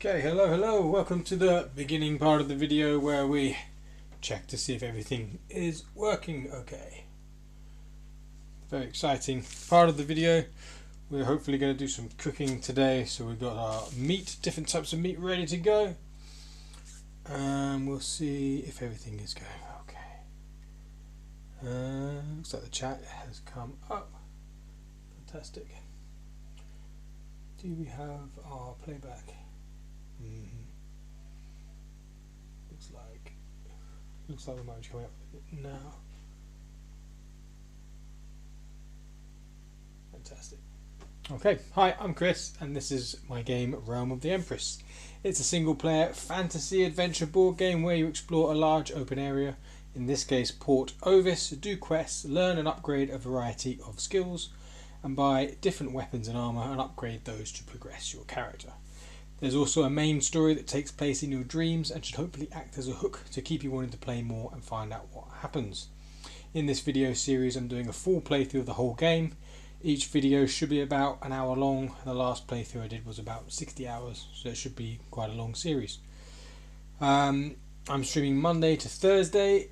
Okay, hello, welcome to the beginning part of the video where we check to see if everything is working okay. Very exciting part of the video. We're hopefully going to do some cooking today, so we've got our meat, different types of meat ready to go, and we'll see if everything is going okay. Looks like the chat has come up. Fantastic. Do we have our playback? Looks like we might be coming up with it now. Fantastic. Okay, hi, I'm Chris, and this is my game Realm of the Empress. It's a single-player fantasy adventure board game where you explore a large open area, in this case Port Ovis, do quests, learn and upgrade a variety of skills, and buy different weapons and armour and upgrade those to progress your character. There's also a main story that takes place in your dreams and should hopefully act as a hook to keep you wanting to play more and find out what happens. In this video series I'm doing a full playthrough of the whole game. Each video should be about an hour long. The last playthrough I did was about 60 hours, so it should be quite a long series. I'm streaming Monday to Thursday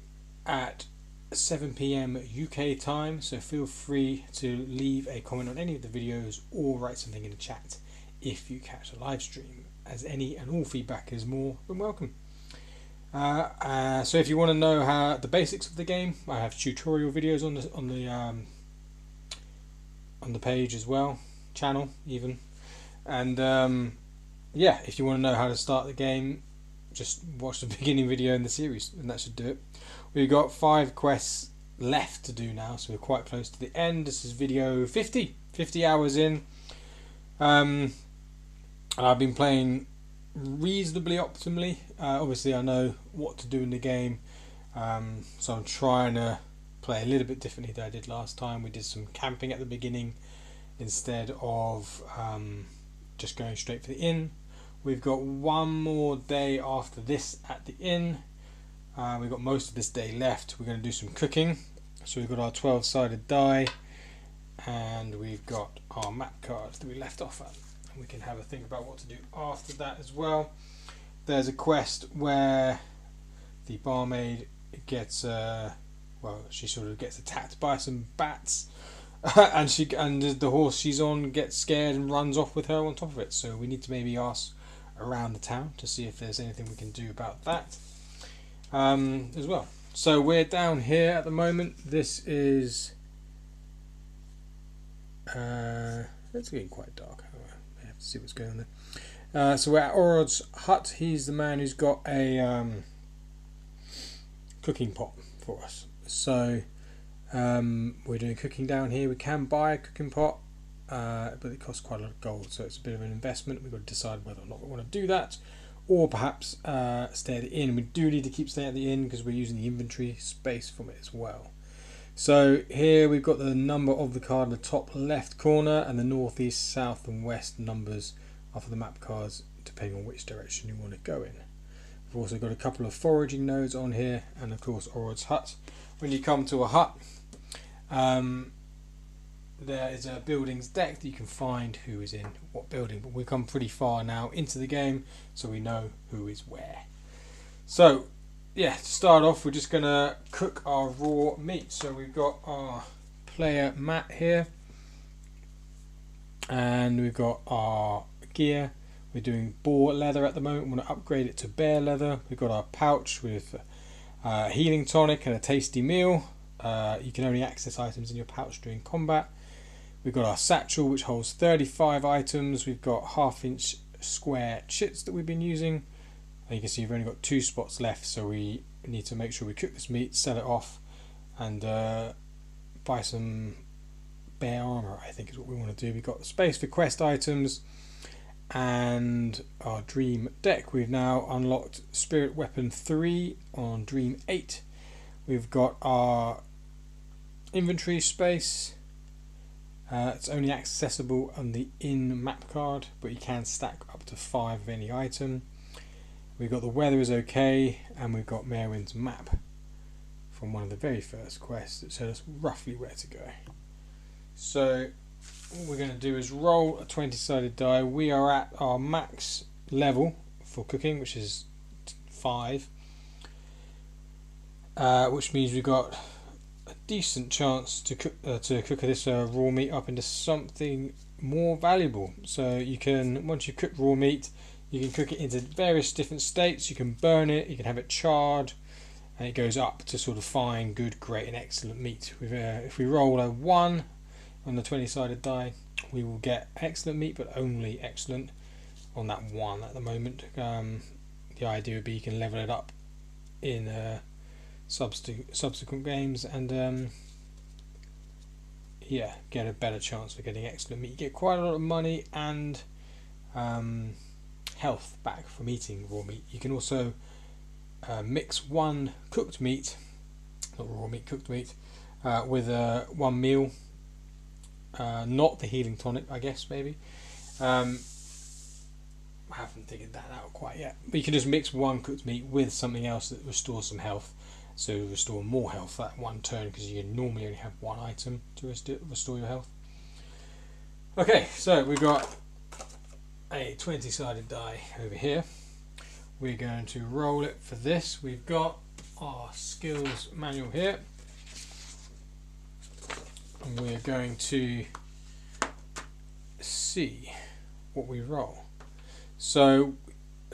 at 7 PM UK time, so feel free to leave a comment on any of the videos or write something in the chat if you catch a live stream, as any and all feedback is more than welcome. So if you want to know how the basics of the game, I have tutorial videos on the page as well, channel even, and yeah, if you want to know how to start the game, just watch the beginning video in the series and that should do it. We've got 5 quests left to do now, so we're quite close to the end. This is video 50 hours in. I've been playing reasonably optimally. Obviously I know what to do in the game, so I'm trying to play a little bit differently than I did last time. We did some camping at the beginning instead of just going straight for the inn. We've got one more day after this at the inn. We've got most of this day left. We're going to do some cooking. So we've got our 12-sided die, and we've got our map cards that we left off at. We can have a think about what to do after that as well. There's a quest where the barmaid gets she sort of gets attacked by some bats, and the horse she's on gets scared and runs off with her on top of it. So we need to maybe ask around the town to see if there's anything we can do about that as well. So we're down here at the moment. This is it's getting quite dark. I have to see what's going on there. So we're at Orod's hut. He's the man who's got a cooking pot for us. So we're doing cooking down here. We can buy a cooking pot, but it costs quite a lot of gold, so it's a bit of an investment. We've got to decide whether or not we want to do that, or perhaps stay at the inn. We do need to keep staying at the inn because we're using the inventory space from it as well. So here we've got the number of the card in the top left corner, and the north, east, south and west numbers are for the map cards depending on which direction you want to go in. We've also got a couple of foraging nodes on here, and of course Orod's hut. When you come to a hut, there is a buildings deck that you can find who is in what building, but we've come pretty far now into the game, so we know who is where. So yeah, to start off, we're just going to cook our raw meat. So we've got our player mat here, and we've got our gear. We're doing boar leather at the moment. We want to upgrade it to bear leather. We've got our pouch with healing tonic and a tasty meal. You can only access items in your pouch during combat. We've got our satchel, which holds 35 items. We've got 1/2-inch square chits that we've been using. You can see we've only got 2 spots left, so we need to make sure we cook this meat, sell it off, and buy some bear armour, I think is what we want to do. We've got space for quest items and our dream deck. We've now unlocked Spirit Weapon 3 on Dream 8. We've got our inventory space. It's only accessible on the inn map card, but you can stack up to 5 of any item. We've got the weather is okay, and we've got Merwin's map from one of the very first quests that shows us roughly where to go. So what we're going to do is roll a 20-sided die. We are at our max level for cooking, which is 5, which means we've got a decent chance to cook this raw meat up into something more valuable. So you can, once you cook raw meat, you can cook it into various different states. You can burn it, you can have it charred, and it goes up to sort of fine, good, great, and excellent meat. If we roll a 1 on the 20-sided die, we will get excellent meat, but only excellent on that 1 at the moment. The idea would be you can level it up in subsequent games, and yeah, get a better chance for getting excellent meat. You get quite a lot of money and health back from eating raw meat. You can also mix 1 cooked meat, not raw meat, cooked meat, with 1 meal, not the healing tonic, I guess, maybe. I haven't figured that out quite yet, but you can just mix 1 cooked meat with something else that restores some health, so restore more health that 1 turn, because you normally only have 1 item to restore your health. Okay, so we've got a 20-sided die over here. We're going to roll it for this. We've got our skills manual here, and we're going to see what we roll. So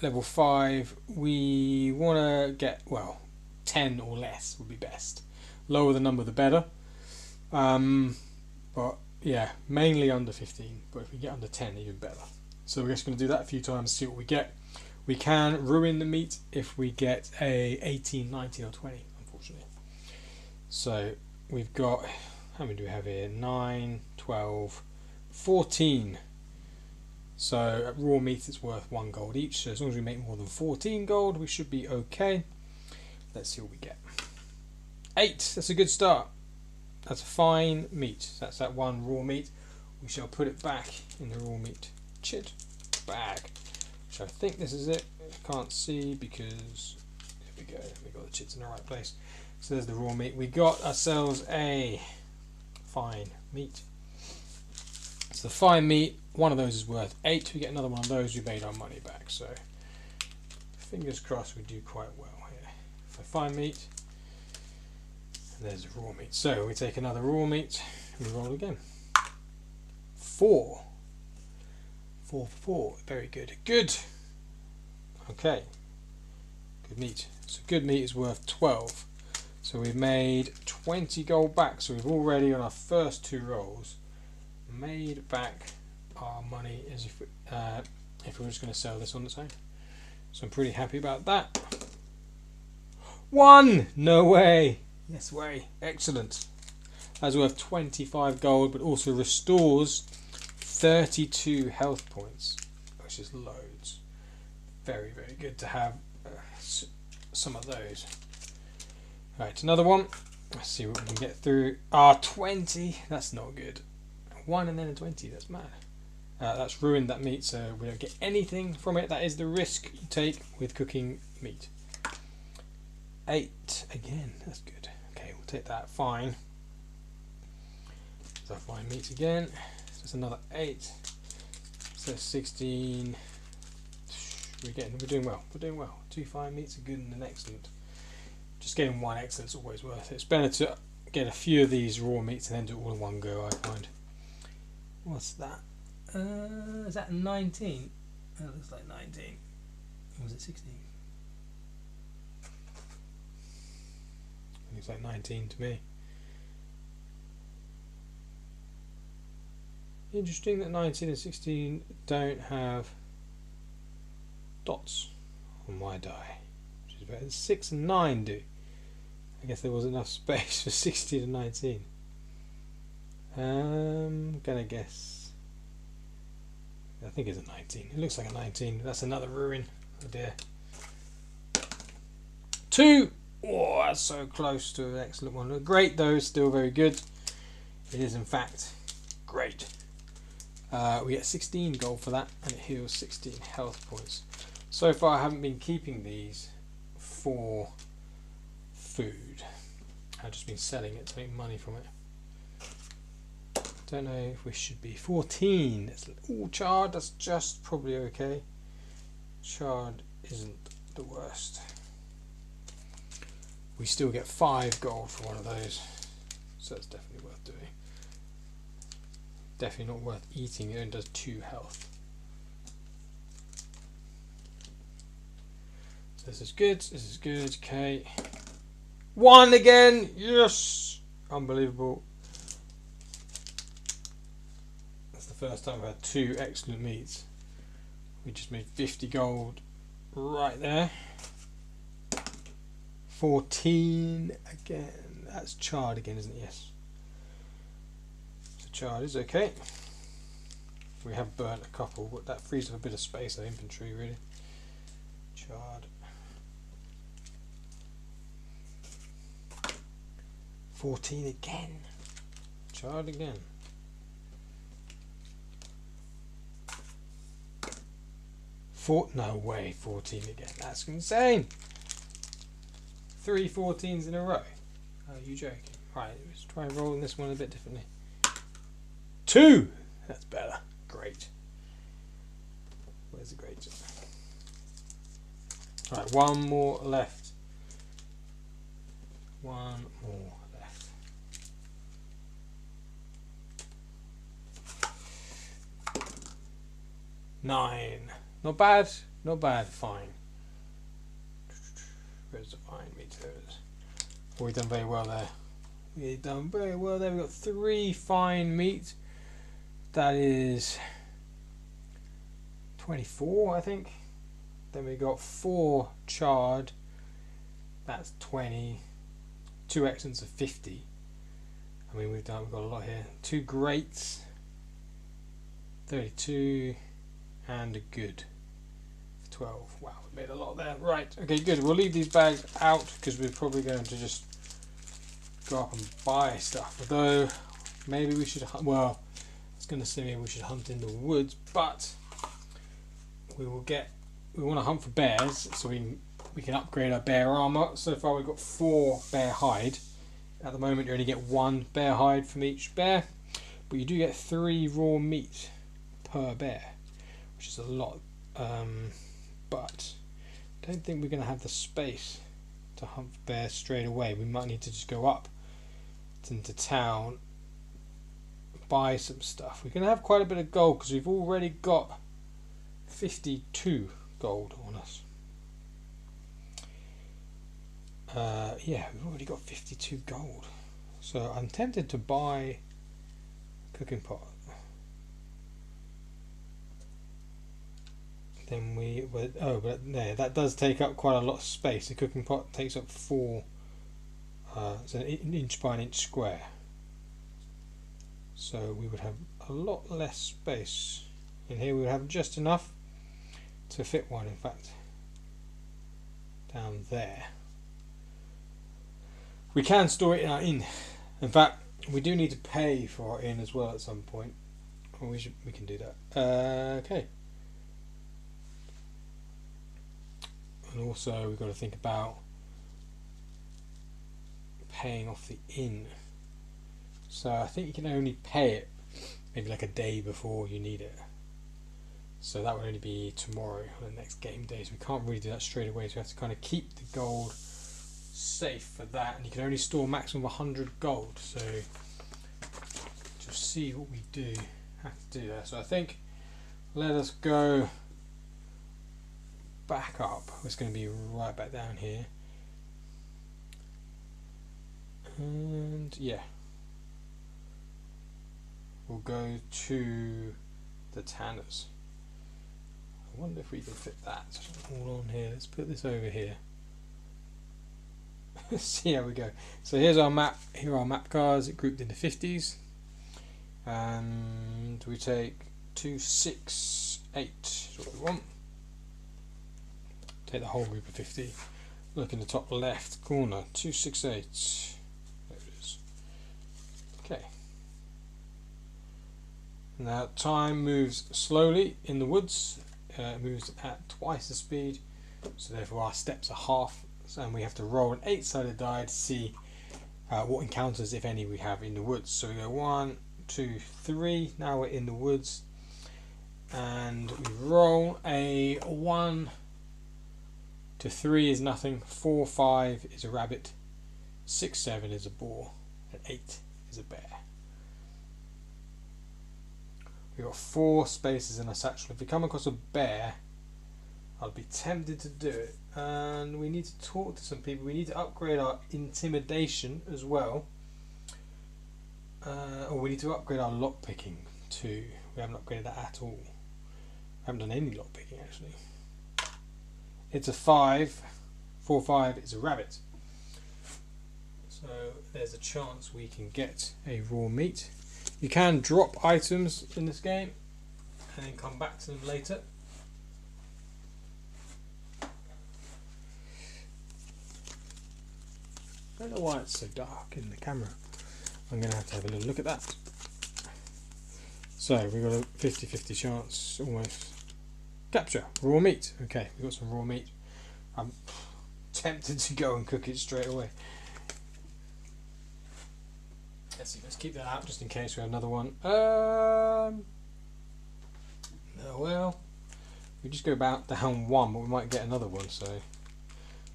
level 5, we want to get, well, 10 or less would be best. Lower the number the better, but yeah, mainly under 15, but if we get under 10, even better. So we're just going to do that a few times, see what we get. We can ruin the meat if we get a 18, 19 or 20, unfortunately. So we've got, how many do we have here? 9, 12, 14. So at raw meat it's worth 1 gold each, so as long as we make more than 14 gold we should be okay. Let's see what we get. 8, that's a good start. That's a fine meat. That's that 1 raw meat. We shall put it back in the raw meat chit bag, which I think this is it. I can't see because, here we go, we got the chits in the right place. So there's the raw meat. We got ourselves a fine meat. So the fine meat, 1 of those is worth 8. We get another one of those, we made our money back. So fingers crossed we do quite well here. For fine meat, and there's the raw meat. So we take another raw meat and we roll again. 4. 4 for 4. Very good. Good. Okay. Good meat. So good meat is worth 12. So we've made 20 gold back. So we've already, on our first 2 rolls, made back our money as if we were just going to sell this on its own. So I'm pretty happy about that. 1! No way! Yes way. Excellent. That's worth 25 gold, but also restores 32 health points, which is loads. Very, very good to have some of those. Right, another one. Let's see what we can get through. 20. That's not good. 1 and then a 20. That's mad. That's ruined that meat, so we don't get anything from it. That is the risk you take with cooking meat. 8 again. That's good. Okay, we'll take that. Fine. So fine meat again. That's another 8. So 16. We're doing well. We're doing well. 2 fine meats are good and an excellent. Just getting 1 excellent is always worth it. It's better to get a few of these raw meats and then do it all in one go, I find. What's that? Is that 19? That looks like 19. Or was it 16? Looks like 19 to me. Interesting that 19 and 16 don't have dots on my die, which is better. 6 and 9 do. I guess there was enough space for 16 and 19. Gonna guess. I think it's a 19. It looks like a 19. That's another ruin. Oh dear. 2! Oh, that's so close to an excellent one. Great though, still very good. It is in fact great. We get 16 gold for that, and it heals 16 health points. So far I haven't been keeping these for food. I've just been selling it to make money from it. Don't know if we should be 14. It's all charred. That's just probably okay. Charred isn't the worst. We still get 5 gold for one of those, so it's definitely worth doing. Definitely not worth eating, it only does 2 health. So this is good, okay. 1 again, yes! Unbelievable. That's the first time I've had 2 excellent meats. We just made 50 gold right there. 14 again. That's charred again, isn't it? Yes. So charred is okay. We have burnt a couple, but that frees up a bit of space in inventory, really. Charred. 14 again. Charred again. No way, 14 again. That's insane. 3 14s in a row. Are you joking? Right, let's try rolling this one a bit differently. 2! That's better. Great. Where's the great? Right, 1 more left. 1 more left. Nine. Not bad. Not bad. Fine. Where's the fine meters? Oh, we've done very well there. We've done very well there. We've got 3 fine meat. That is 24, I think. Then we got 4 charred. That's 20. 2 excellents of 50. I mean, we've got a lot here. 2 greats. 32. And a good. 12. Wow, we made a lot there. Right, okay, good. We'll leave these bags out because we're probably going to just go up and buy stuff. Although, maybe we should, well, I was going to say maybe we should hunt in the woods, but we want to hunt for bears so we can upgrade our bear armor. So far we've got 4 bear hide. At the moment you only get 1 bear hide from each bear, but you do get 3 raw meat per bear, which is a lot. But I don't think we're going to have the space to hunt for bears straight away. We might need to just go up into town, buy some stuff. We're going to have quite a bit of gold because we've already got 52 gold on us. Yeah, we've already got 52 gold. So I'm tempted to buy a cooking pot. Then we would, but yeah, that does take up quite a lot of space. The cooking pot takes up 4, it's an inch by an inch square. So we would have a lot less space. In here we would have just enough to fit one, in fact. Down there. We can store it in our inn. In fact, we do need to pay for our inn as well at some point. Or we can do that. Okay. And also we've got to think about paying off the inn. So I think you can only pay it maybe like a day before you need it. So that would only be tomorrow on the next game day. So we can't really do that straight away. So we have to kind of keep the gold safe for that. And you can only store a maximum of 100 gold. So just see what we do. Have to do that. So I think let us go back up. It's going to be right back down here. And yeah. We'll go to the tanners. I wonder if we can fit that all on here. Let's put this over here. See how we go. So here's our map. Here are our map cards grouped into 50s. And we take 2, 6, 8 is what we want. Take the whole group of 50. Look in the top left corner. 2, 6, 8. There it is. Okay. Now time moves slowly in the woods. It moves at twice the speed, so therefore our steps are half, and we have to roll an 8-sided die to see what encounters, if any, we have in the woods. So we go 1, 2, 3. Now we're in the woods, and we roll a 1, to 3 is nothing, 4, 5 is a rabbit, 6, 7 is a boar, and 8 is a bear. We've got 4 spaces in a satchel. If we come across a bear, I'll be tempted to do it. And we need to talk to some people. We need to upgrade our intimidation as well. Or we need to upgrade our lockpicking too. We haven't upgraded that at all. I haven't done any lockpicking actually. It's a 5. 4, 5 is a rabbit. So there's a chance we can get a raw meat. You can drop items in this game and then come back to them later. I don't know why it's so dark in the camera. I'm going to have a little look at that. So we've got a 50-50 chance almost. Capture raw meat. Okay, we've got some raw meat. I'm tempted to go and cook it straight away. Let's see, let's keep that out just in case we have another one. Oh well, we just go about down 1, but we might get another one, so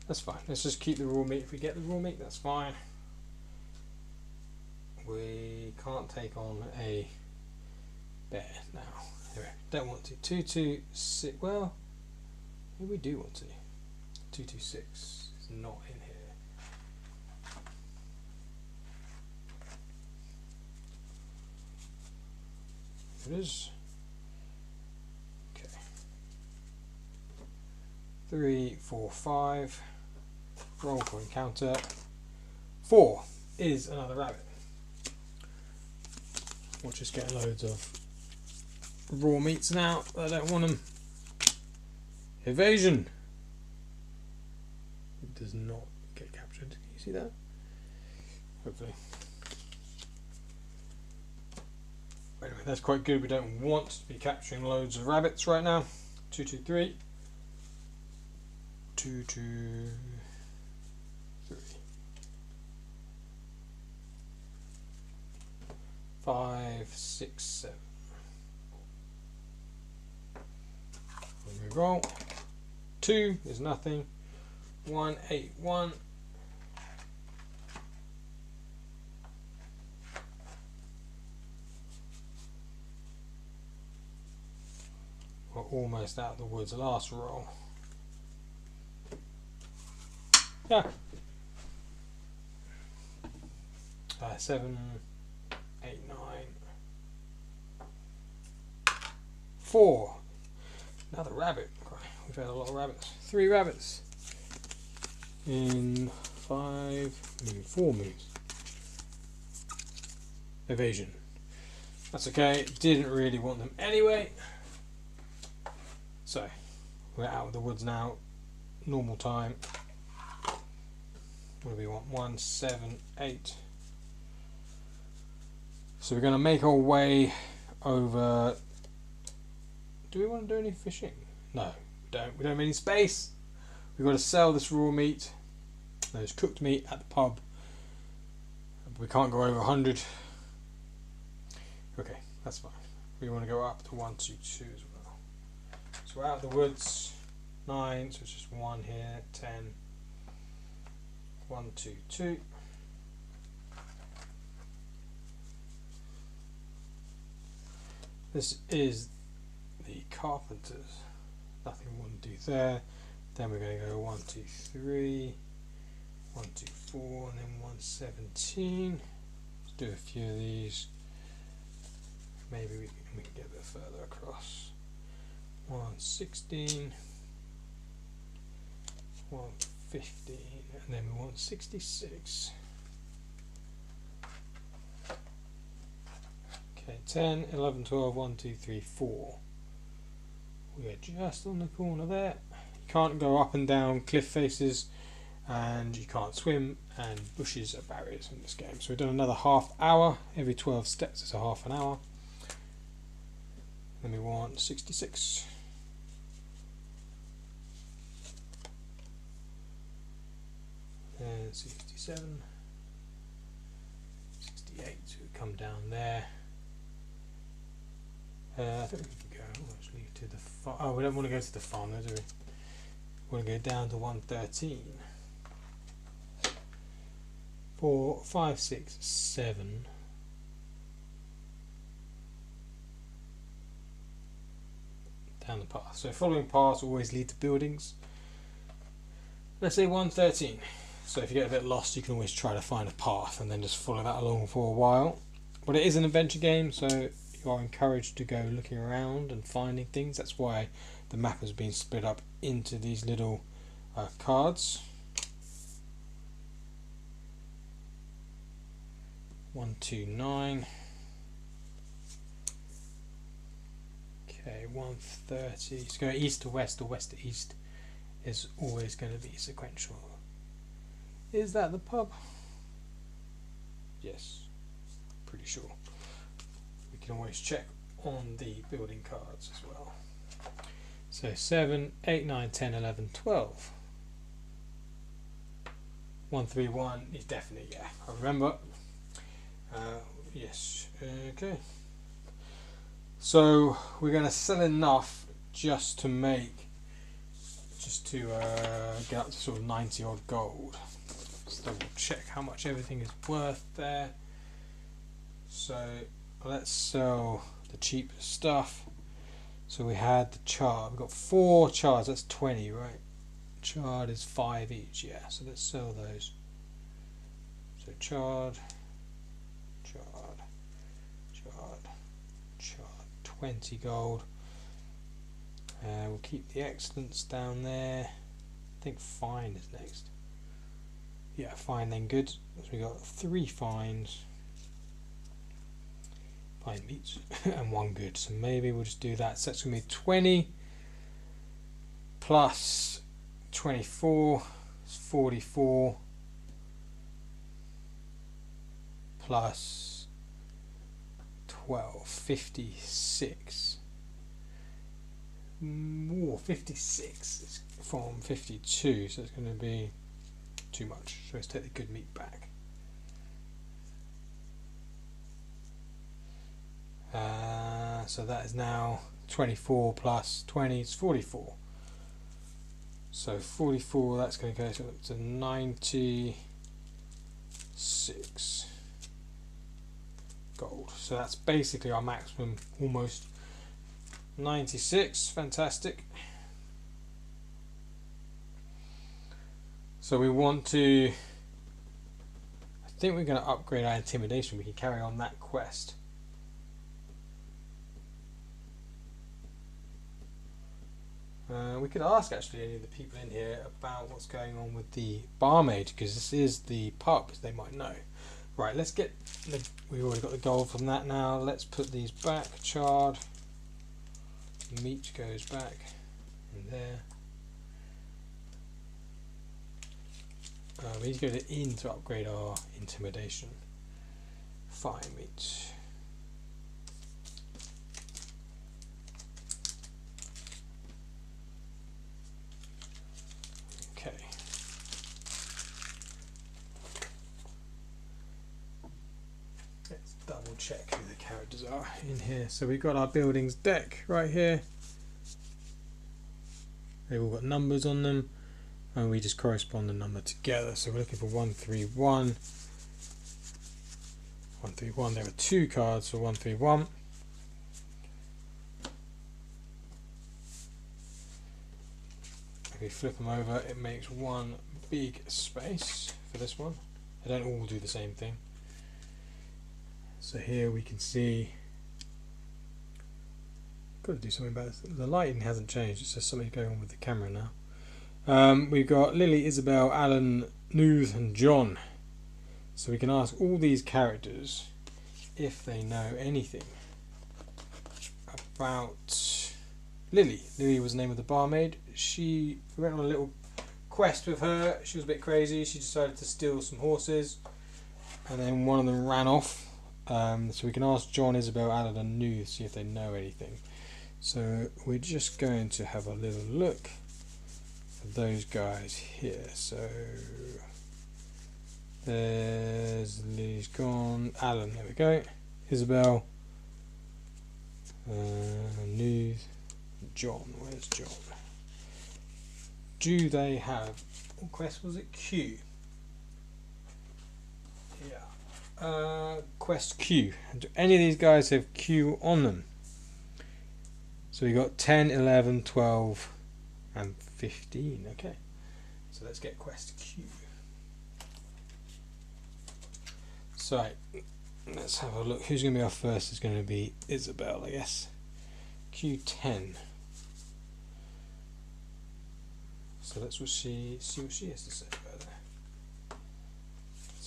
that's fine. Let's just keep the raw meat. If we get the raw meat, that's fine. We can't take on a bear now. Anyway, don't want to. 2, 2, 6. Well, maybe we do want to. 2, 2, 6 is not in here. It is. Okay. 3, 4, 5. Roll for encounter. 4 is another rabbit. We'll just get loads of raw meats now. I don't want them. Evasion. It does not get captured. Can you see that? Hopefully. Anyway, that's quite good. We don't want to be capturing loads of rabbits right now. 2, 2, 3. 2, 2, 3. 5, 6, 7. When we roll, 2 is nothing. 1, 8, 1. We're almost out of the woods. Last roll. Yeah. 7, 8, 9. 4. Another rabbit. We've had a lot of rabbits. 3 rabbits. In 5, 4 moves. Evasion. That's okay. Didn't really want them anyway. So, we're out of the woods now. Normal time. What do we want? 1, 7, 8. So we're going to make our way over. Do we want to do any fishing? No, we don't. We don't have any space. We've got to sell this raw meat. There's cooked meat at the pub. We can't go over 100. Okay, that's fine. We want to go up to 1, 2, 2 as well. So we're out of the woods. 9, so it's just 1 here. 10. 1, 2, 2. This is the carpenters. Nothing we want to do there. Then we're going to go 1, 2, 3. 1, 2, 4, and then 117. Let's do a few of these. Maybe we can get a bit further across. 116, 115, and then we want 66. Okay, 10, 11, 12, 1, 2, 3, 4. We are just on the corner there. You can't go up and down cliff faces, and you can't swim, and bushes are barriers in this game. So we've done another half hour. Every 12 steps is a half an hour. Then we want 66. And 67. 68, so we come down there. I think we can go actually to the farm. Oh, we don't want to go to the farm though, do we? We're going to go down to 113. 4, 5, 6, 7. Down the path. So following paths always lead to buildings. Let's say 113. So if you get a bit lost, you can always try to find a path and then just follow that along for a while. But it is an adventure game, so you are encouraged to go looking around and finding things. That's why the map has been split up into these little cards. 129. Okay, 130. So going east to west or west to east is always going to be sequential. Is that the pub? Yes, pretty sure. We can always check on the building cards as well. So 7, 8, 9, 10, 11, 12. 131 is definitely, yeah, I remember. Yes, okay. So we're going to sell enough just to get up to sort of 90 odd gold. Let's double check how much everything is worth there. So let's sell the cheap stuff. So we had the chard. We've got 4 chards. That's 20, right? Chard is 5 each. Yeah. So let's sell those. So chard, 20 gold. We'll keep the excellence down there. I think fine is next. Yeah, fine then good. So we got 3 fines. Fine meats and 1 good. So maybe we'll just do that. So that's gonna be 20 plus 24 is 44 plus 12, 56. Ooh, 56 is from 52, so it's going to be too much. So let's take the good meat back. So that is now 24 plus 20 is 44. So 44, that's going to go to 96 gold. So that's basically our maximum, almost 96. Fantastic. So we want to, I think we're going to upgrade our intimidation. We can carry on that quest. We could ask actually any of the people in here about what's going on with the barmaid, because this is the pub, they might know. Right, let's get we've already got the gold from that now. Let's put these back. Chard. Meat goes back in there. We need to go to inn to upgrade our intimidation. Fine meat. Okay. Let's double check who the characters are in here. So we've got our buildings deck right here. They've all got numbers on them, and we just correspond the number together. So we're looking for 131. 131. There are 2 cards for 131. If we flip them over, it makes one big space for this one. They don't all do the same thing. So here we can see. Got to do something about this. The lighting hasn't changed. It's just something going on with the camera now. We've got Lily, Isabel, Alan, Nuth, and John. So we can ask all these characters if they know anything about Lily. Lily was the name of the barmaid. We went on a little quest with her. She was a bit crazy. She decided to steal some horses, and then one of them ran off. So we can ask John, Isabel, Alan, and Nuth, see if they know anything. So we're just going to have a little look for those guys here. So there's Lily's gone. Alan, there we go. Isabel, Nuth, John. Where's John? do they have? What quest was it? Q. Yeah. Quest Q. Do any of these guys have Q on them? So we got 10, 11, 12, and 15. Okay. So let's get quest Q. So let's have a look. Who's going to be our first? Is going to be Isabel, I guess. Q10. So let's see what she has to say about that.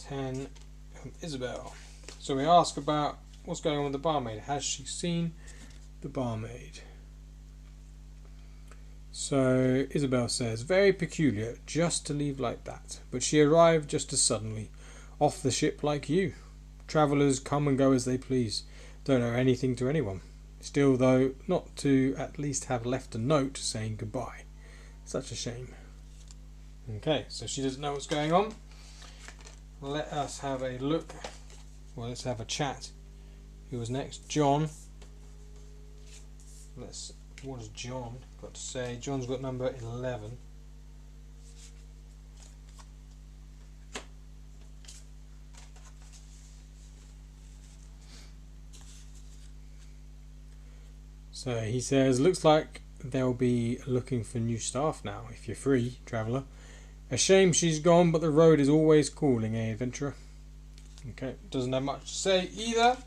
10 from Isabel. So we ask about what's going on with the barmaid. Has she seen the barmaid? So Isabel says, very peculiar, just to leave like that. But she arrived just as suddenly, off the ship like you. Travellers come and go as they please. Don't owe anything to anyone. Still, though, not to at least have left a note saying goodbye. Such a shame. Okay, so she doesn't know what's going on. Let us have a look. Well, let's have a chat. Who was next? John. What has John got to say? John's got number 11. So he says, looks like they'll be looking for new staff now, if you're free, traveller. A shame she's gone, but the road is always calling, eh, adventurer? Okay, doesn't have much to say either.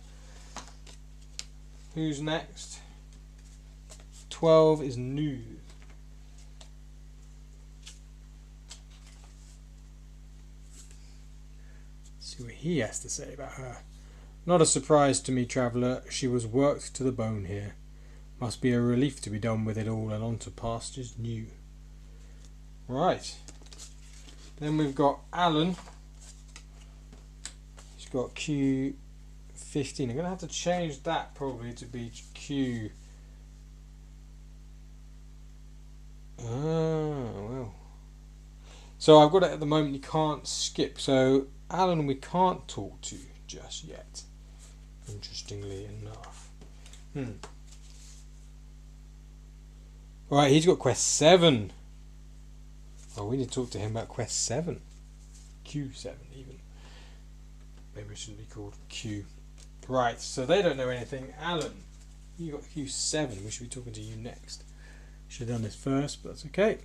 Who's next? 12 is new. Let's see what he has to say about her. Not a surprise to me, traveller. She was worked to the bone here. Must be a relief to be done with it all and on to pastures new. Right. Then we've got Alan. He's got Q15. I'm going to have to change that probably to be Q. Well. So I've got it at the moment, you can't skip. So Alan we can't talk to just yet. Interestingly enough. Right, he's got quest 7. Oh, we need to talk to him about quest 7. Q7 even. Maybe it shouldn't be called Q. Right, so they don't know anything. Alan, you got Q7. We should be talking to you next. Should have done this first, but that's okay.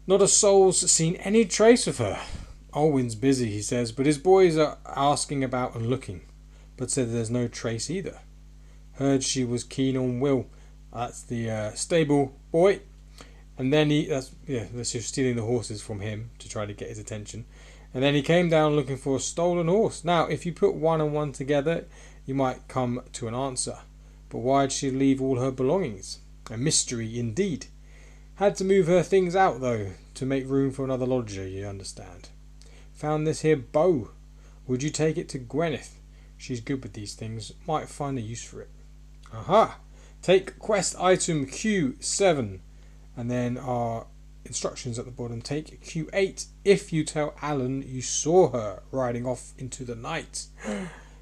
Not a soul's seen any trace of her. Alwyn's busy, he says, but his boys are asking about and looking, but said there's no trace either. Heard she was keen on Will. That's the stable boy. And then that's just stealing the horses from him to try to get his attention. And then he came down looking for a stolen horse. Now, if you put one and one together, you might come to an answer. But why'd she leave all her belongings? A mystery indeed. Had to move her things out, though, to make room for another lodger, you understand. Found this here bow. Would you take it to Gwyneth? She's good with these things. Might find a use for it. Aha! Take quest item Q7. And then our instructions at the bottom. Take Q8 if you tell Alan you saw her riding off into the night.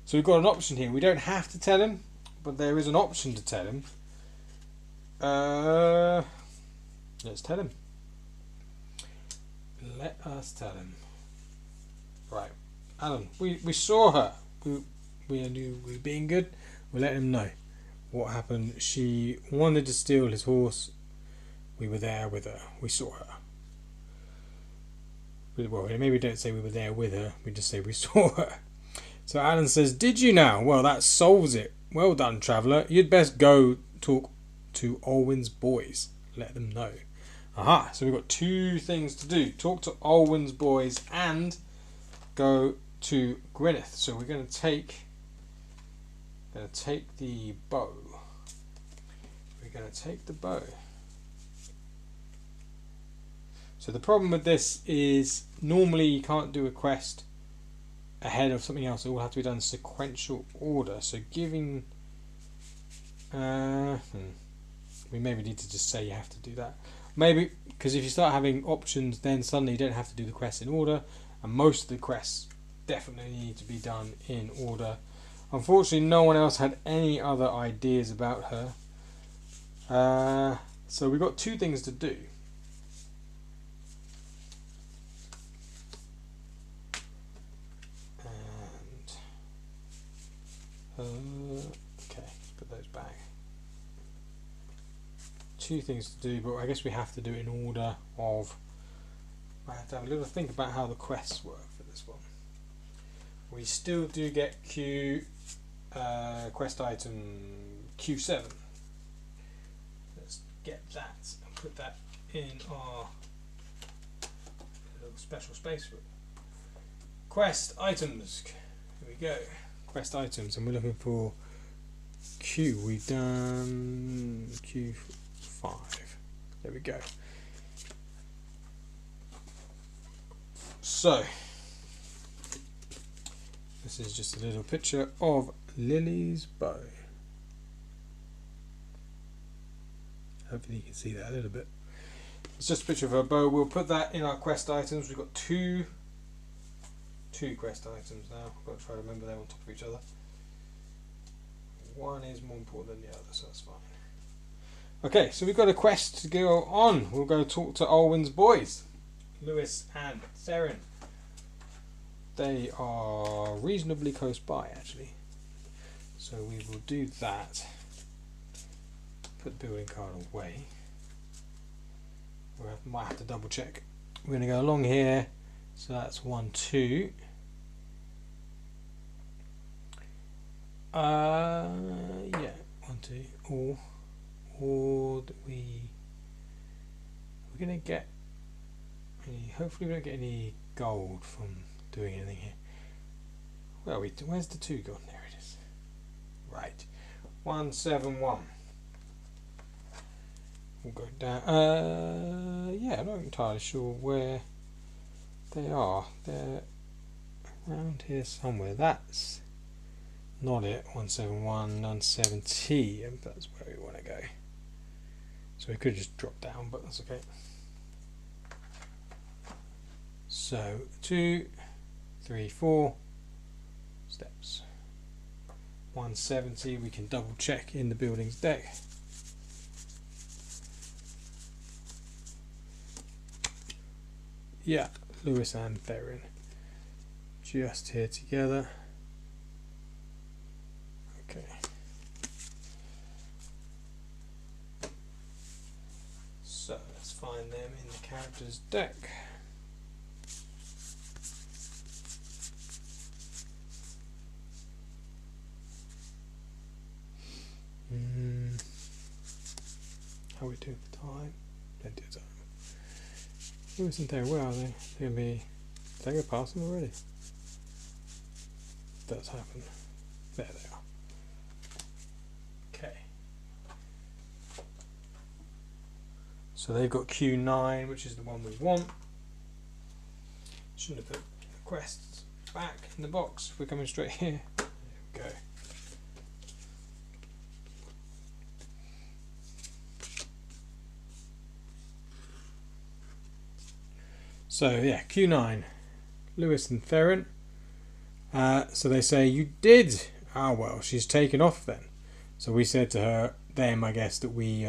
So we've got an option here. We don't have to tell him, but there is an option to tell him. Let's tell him. Let us tell him. Right. Alan, we saw her. We knew we were being good. We'll let him know what happened. She wanted to steal his horse. We were there with her. We saw her. Well, maybe don't say we were there with her. We just say we saw her. So Alan says, did you now? Well, that solves it. Well done, traveller. You'd best go talk to Alwyn's boys. Let them know. Aha, so we've got 2 things to do. Talk to Alwyn's boys and go to Gwyneth. So we're going to take the bow. We're going to take the bow. So the problem with this is normally you can't do a quest ahead of something else. It will have to be done in sequential order. So giving... we maybe need to just say you have to do that. Maybe, because if you start having options, then suddenly you don't have to do the quests in order. And most of the quests definitely need to be done in order. Unfortunately, no one else had any other ideas about her. So we've got 2 things to do. Okay, put those back. 2 things to do, but I guess we have to do it in order of. I have to have a little think about how the quests work for this one. We still do get quest item Q7. Let's get that and put that in our little special space for it. Quest items. Here we go. Quest items, and we're looking for Q. We've done Q5. There we go. So this is just a little picture of Lily's bow. Hopefully you can see that a little bit. It's just a picture of her bow. We'll put that in our quest items. We've got two quest items now. I've got to try to remember they're on top of each other. One is more important than the other, so that's fine. Okay, so we've got a quest to go on. We'll go talk to Olwyn's boys, Lewis and Theron. They are reasonably close by, actually. So we will do that. Put the building card away. We might have to double check. We're going to go along here. So that's 1, 2. Yeah, 1, 2. Or do we're going to get any, hopefully we don't get any gold from doing anything here. Well, where's the 2 gone? There it is. Right. 171. We'll go down. Yeah, I'm not entirely sure where they are. They're around here somewhere. That's not it. 171, 170. And that's where we want to go. So we could just drop down, but that's okay. So 2, 3, 4 steps. 170. We can double check in the building's deck. Yeah, Lewis and Theron just here together. Okay. So let's find them in the character's deck. How are we doing for time? Plenty of time. Lewis and Theron, where are they? They're going to be. Did I go past them already? That's happened. There they are. Okay. So they've got Q9, which is the one we want. Shouldn't have put the quests back in the box. We're coming straight here. There we go. So yeah, Q9, Lewis and Theron. So they say, you did. Ah, well, she's taken off then. So we said to them, I guess, that we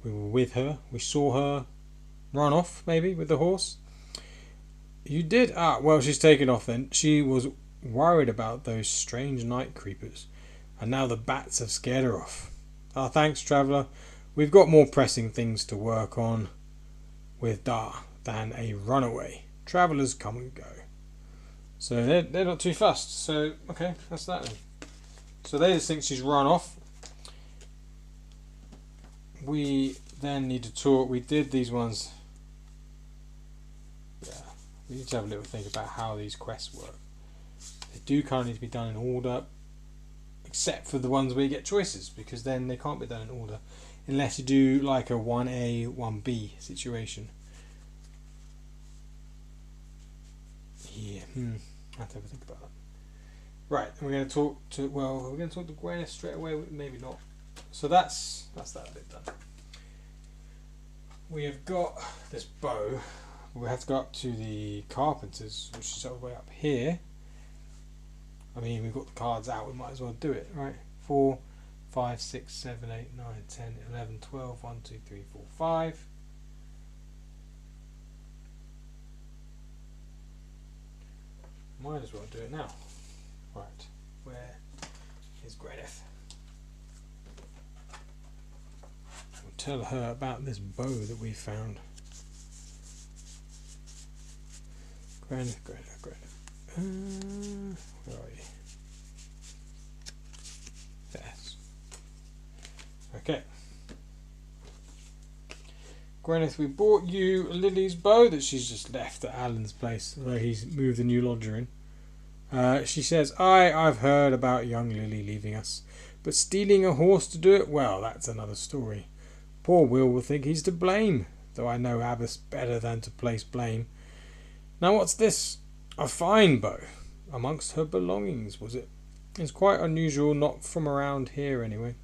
were with her. We saw her run off, maybe, with the horse. You did. Ah, well, she's taken off then. She was worried about those strange night creepers, and now the bats have scared her off. Ah, thanks, traveller. We've got more pressing things to work on with than a runaway. Travellers come and go. So they're not too fussed. So, okay, that's that then. So they just think she's run off. We then need to talk. We did these ones. Yeah, we need to have a little think about how these quests work. They do kind of need to be done in order, except for the ones where you get choices, because then they can't be done in order unless you do like a 1A, 1B situation. Yeah, I have to have a think about that. Right, and we're going to talk to, well, we're going to talk to Gwyneth straight away, maybe not. So that's that bit done. We have got this bow. We have to go up to the carpenters, which is all the way up here. I mean, we've got the cards out, we might as well do it, right? 4, 5, 6, 7, 8, 9, 10, 11, 12, 1, 2, 3, 4, 5. Might as well do it now. Right, where is Gwyneth. We'll tell her about this bow that we found. Gwyneth. Where are you? Yes. Okay. Gwyneth, we bought you Lily's bow that she's just left at Alan's place, where he's moved the new lodger in. She says, I've heard about young Lily leaving us, but stealing a horse to do it, well, that's another story. Poor Will think he's to blame, though I know Abbas better than to place blame. Now what's this? A fine bow. Amongst her belongings, was it? It's quite unusual, not from around here anyway.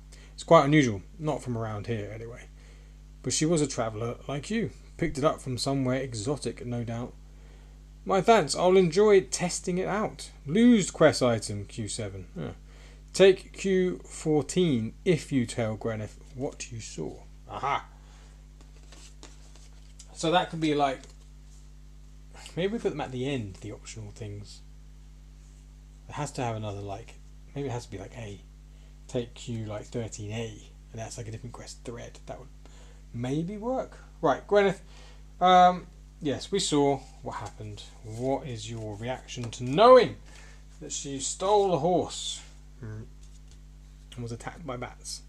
But she was a traveller like you. Picked it up from somewhere exotic, no doubt. My thanks, I'll enjoy testing it out. Lose quest item, Q7. Take Q14 if you tell Gwyneth what you saw. Aha! So that could be like... Maybe we put them at the end, the optional things. It has to have another like... Maybe it has to be like A. Take Q like 13A. And that's like a different quest thread. That would maybe work. Right, Gwyneth. Yes, we saw what happened. What is your reaction to knowing that she stole a horse and was attacked by bats?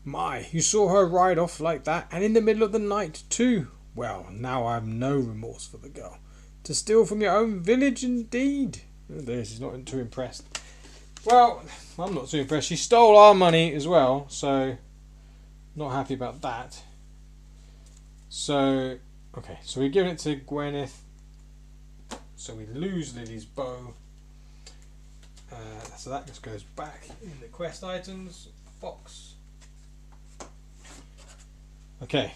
My, you saw her ride off like that, and in the middle of the night too. Well, now I have no remorse for the girl. To steal from your own village, indeed. Oh, there, she's not too impressed. Well, I'm not too impressed. She stole our money as well, so not happy about that. So, okay, so we're giving it to Gwyneth. So we lose Lily's bow. So that just goes back in the quest items. Fox. Okay.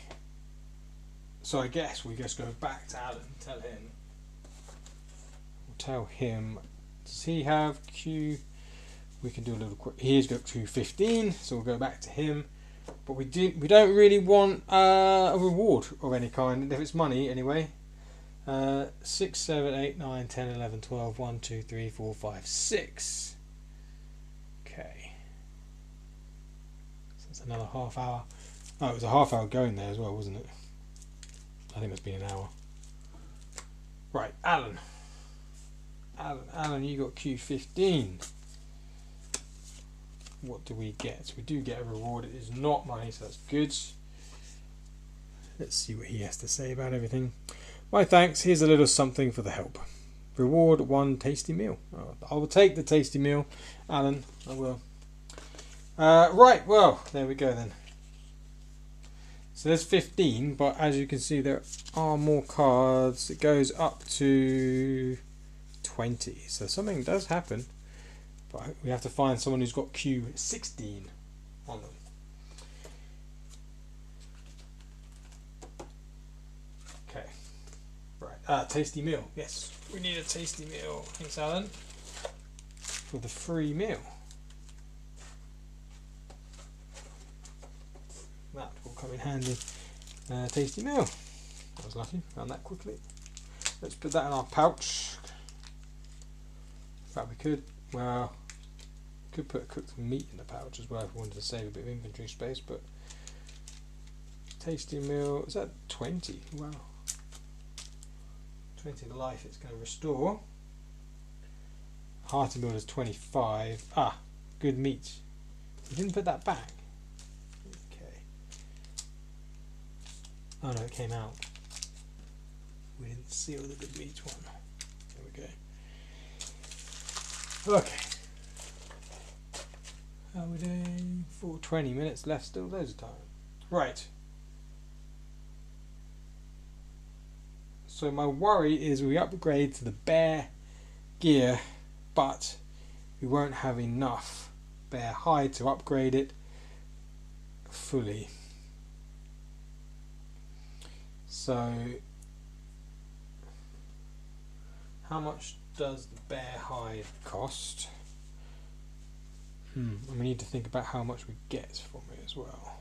So I guess we just go back to Alan and tell him. We'll tell him. Does he have Q? We can do a little quick. He's got Q15, so we'll go back to him. But we don't really want a reward of any kind, if it's money anyway. 6, 7, 8, 9, 10, 11, 12, 1, 2, 3, 4, 5, 6. Okay. So it's another half hour. Oh, it was a half hour going there as well, wasn't it? I think it's been an hour. Right, Alan. Alan, you got Q15. What do we get? We do get a reward. It is not money, so that's good. Let's see what he has to say about everything. My thanks. Here's a little something for the help. Reward 1 tasty meal. I will take the tasty meal, Alan. I will. Right, well, there we go then. So there's 15, but as you can see, there are more cards. It goes up to 20. So something does happen. But we have to find someone who's got Q16 on them. Okay. Right. Tasty meal. Yes. We need a tasty meal. Thanks, Alan. For the free meal. That will come in handy. Tasty meal. That was lucky. Found that quickly. Let's put that in our pouch. In fact, we could. Well, could put cooked meat in the pouch as well if we wanted to save a bit of inventory space, but tasty meal, is that 20? Wow. 20 life it's going to restore. Hearty meal is 25. Ah, good meat. You didn't put that back. Okay. Oh no, it came out. We didn't seal the good meat one. There we go. Okay. How are we doing? 20 minutes left still, loads of time. Right. So my worry is we upgrade to the bear gear, but we won't have enough bear hide to upgrade it fully. So how much does the bear hide cost? And we need to think about how much we get from it as well.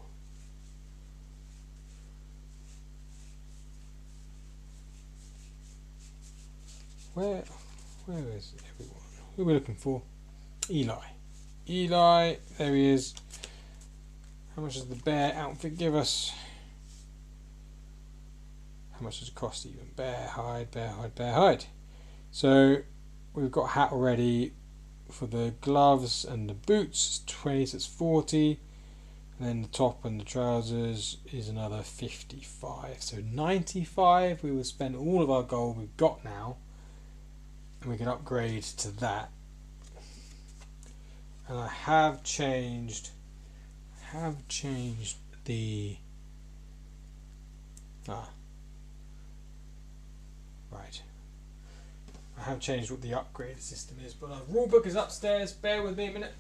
Where is everyone? Who are we looking for? Eli. Eli. There he is. How much does the bear outfit give us? How much does it cost even? Bear hide, bear hide, bear hide. So we've got a hat already for the gloves and the boots. 20, so it's 40. And then the top and the trousers is another 55. So 95. We will spend all of our gold we've got now, and we can upgrade to that. And I have changed the right. I have changed what the upgrade system is, but our rulebook is upstairs. Bear with me a minute.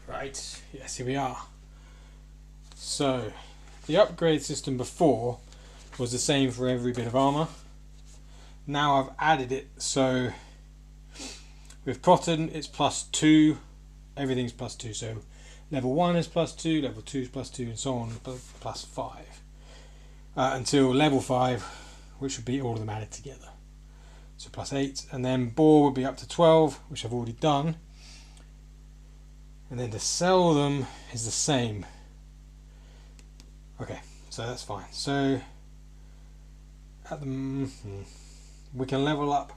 Right, yes, here we are. So, the upgrade system before was the same for every bit of armour. Now I've added it, so with cotton it's +2, everything's +2, so level 1 is +2, level 2 is +2, and so on, +5. Until level 5, which would be all of them added together. So +8, and then boar would be up to 12, which I've already done. And then to sell them is the same. Okay, so that's fine. So at the we can level up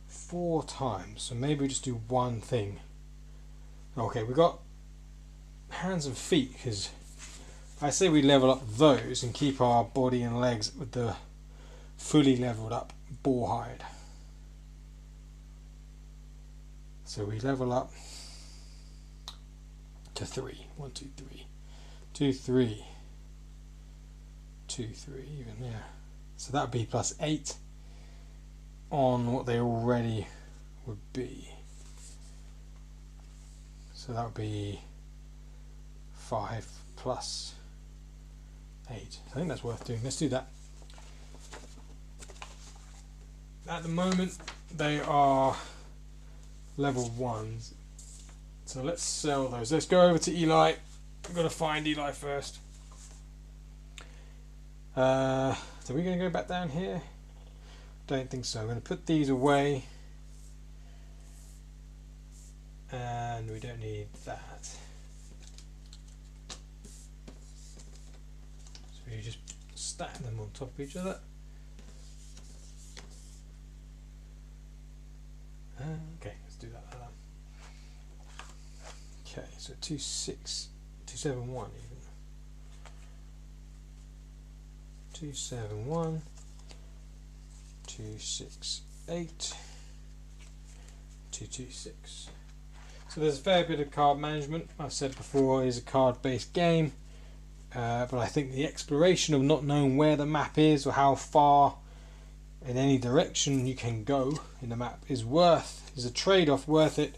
4 times. So maybe we just do one thing. Okay, we got hands and feet, because I say we level up those and keep our body and legs with the fully leveled up boar hide. So we level up to 3. 1, 2, 3. 2, 3. 2, 3, even, yeah. So that would be +8 on what they already would be. So that would be 5 + 8. I think that's worth doing. Let's do that. At the moment, they are level 1s. So let's sell those. Let's go over to Eli. We've got to find Eli first. So we're going to go back down here? Don't think so. I'm going to put these away. And we don't need that. So you just stack them on top of each other. Okay, let's do that. Okay, so 271 even. 271, 268, 226. So there's a fair bit of card management. I've said before, it's a card-based game, but I think the exploration of not knowing where the map is or how far in any direction you can go in the map is a trade-off worth it.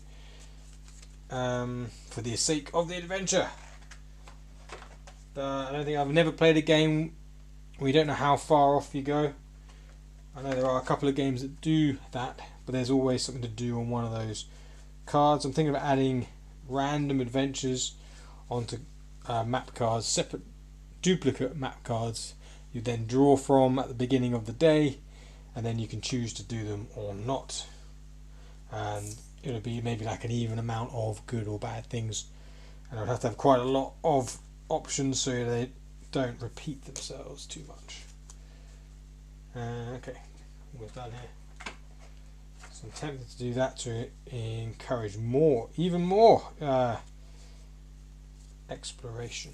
For the sake of the adventure. I've never played a game where you don't know how far off you go. I know there are a couple of games that do that, but there's always something to do on one of those cards. I'm thinking of adding random adventures onto map cards, separate duplicate map cards you then draw from at the beginning of the day, and then you can choose to do them or not. And it'll be maybe like an even amount of good or bad things, and I'd have to have quite a lot of options so they don't repeat themselves too much. Okay, almost done here. So I'm tempted to do that to encourage even more exploration.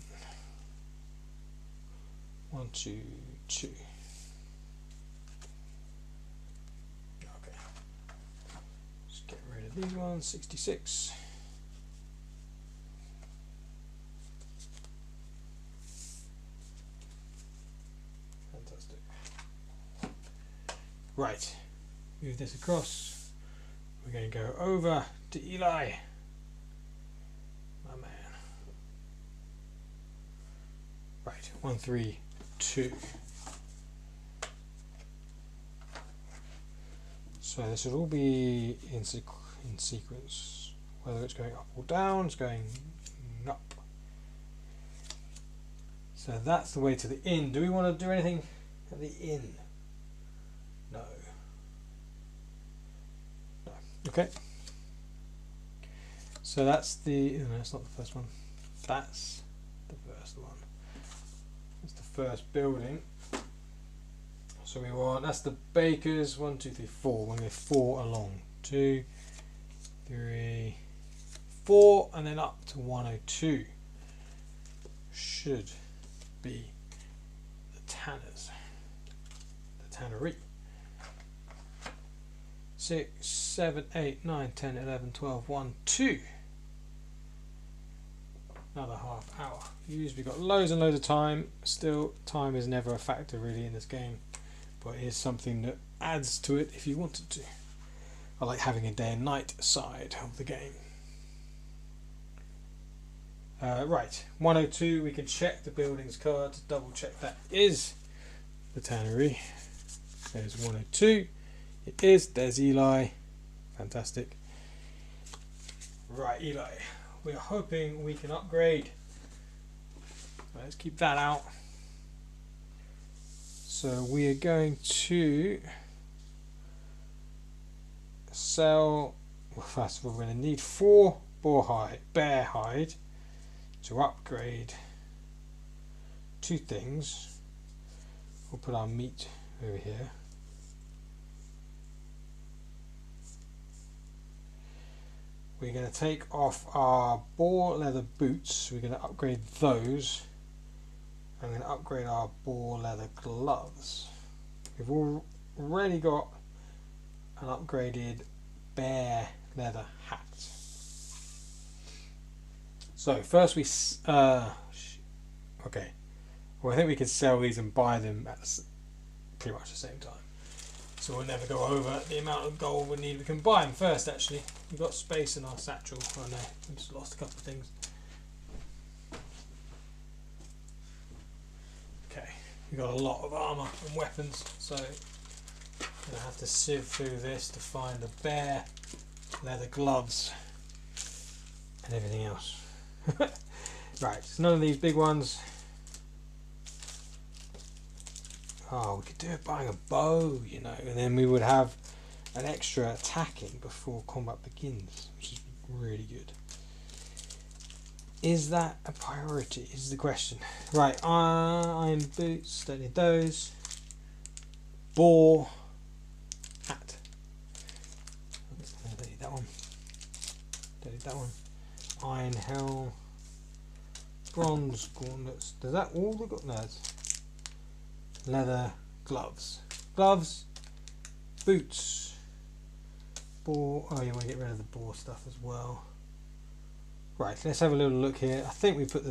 1, 2, 2. These ones, 66. Fantastic. Right, move this across. We're going to go over to Eli, my man. Right, 1, 3, 2. So this should all be in sequence. Whether it's going up or down, it's going up. So that's the way to the inn. Do we want to do anything at the inn? No. No. Okay. So that's the, no, that's not the first one. That's the first one. That's the first building. So we want, that's the bakers, 1, 2, 3, 4. We're going to go 4 along. 2, 3, 4, and then up to 102. Should be the tanners, the tannery. 6, 7, 8, 9, 10, 11, 12, 1, 2. Another half hour. Usually got loads and loads of time. Still, time is never a factor really in this game, but it is something that adds to it if you wanted to. I like having a day and night side of the game. Right, 102, we can check the buildings card to double check that is the tannery. There's 102. It is. There's Eli. Fantastic. Right, Eli. We're hoping we can upgrade. Let's keep that out. So we are going to sell. Well, first of all, we're going to need 4 bear hide to upgrade 2 things. We'll put our meat over here. We're going to take off our boar leather boots. We're going to upgrade those. I'm going to upgrade our boar leather gloves. We've already got an upgraded bear leather hat. So first we okay. Well, I think we can sell these and buy them at pretty much the same time. So we'll never go over the amount of gold we need. We can buy them first, actually. We've got space in our satchel. Oh no, we just lost a couple of things. Okay, we've got a lot of armour and weapons, so I'm going to have to sieve through this to find the bear leather gloves and everything else. Right, so none of these big ones. Oh, we could do it buying a bow, you know, and then we would have an extra attacking before combat begins, which is really good. Is that a priority, is the question. Right, iron boots, don't need those. Boar hat. Don't need that one. Don't need that one. Iron helm. Bronze gauntlets. Does that all the got? No. Leather gloves. Gloves. Boots. Boar. Oh, you want to get rid of the boar stuff as well. Right, let's have a little look here. I think we put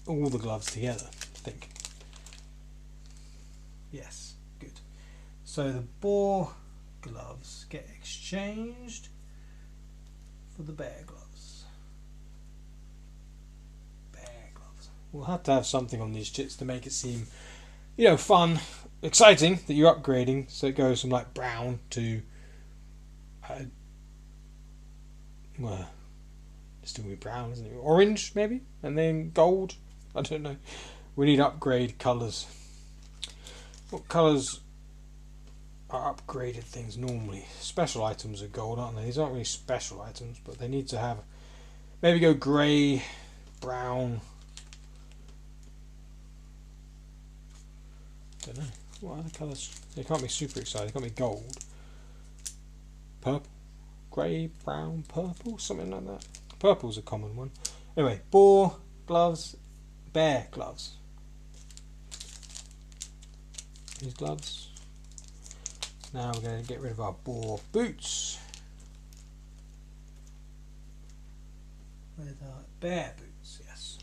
all the gloves together. I think. Yes, good. So the boar gloves get exchanged for the bear gloves. We'll have to have something on these chits to make it seem, you know, fun, exciting that you're upgrading. So it goes from like brown to, well, it's still be brown, isn't it? Orange maybe, and then gold. I don't know. We need upgrade colours. What colours are upgraded things normally? Special items are gold, aren't they? These aren't really special items, but they need to have, maybe go grey, brown. Don't know. What other colours? They can't be super exciting. They can't be gold. Purple, grey, brown, purple, something like that. Purple's a common one. Anyway, boar gloves, bear gloves. These gloves. Now we're going to get rid of our boar boots. Where's our bear boots? Yes.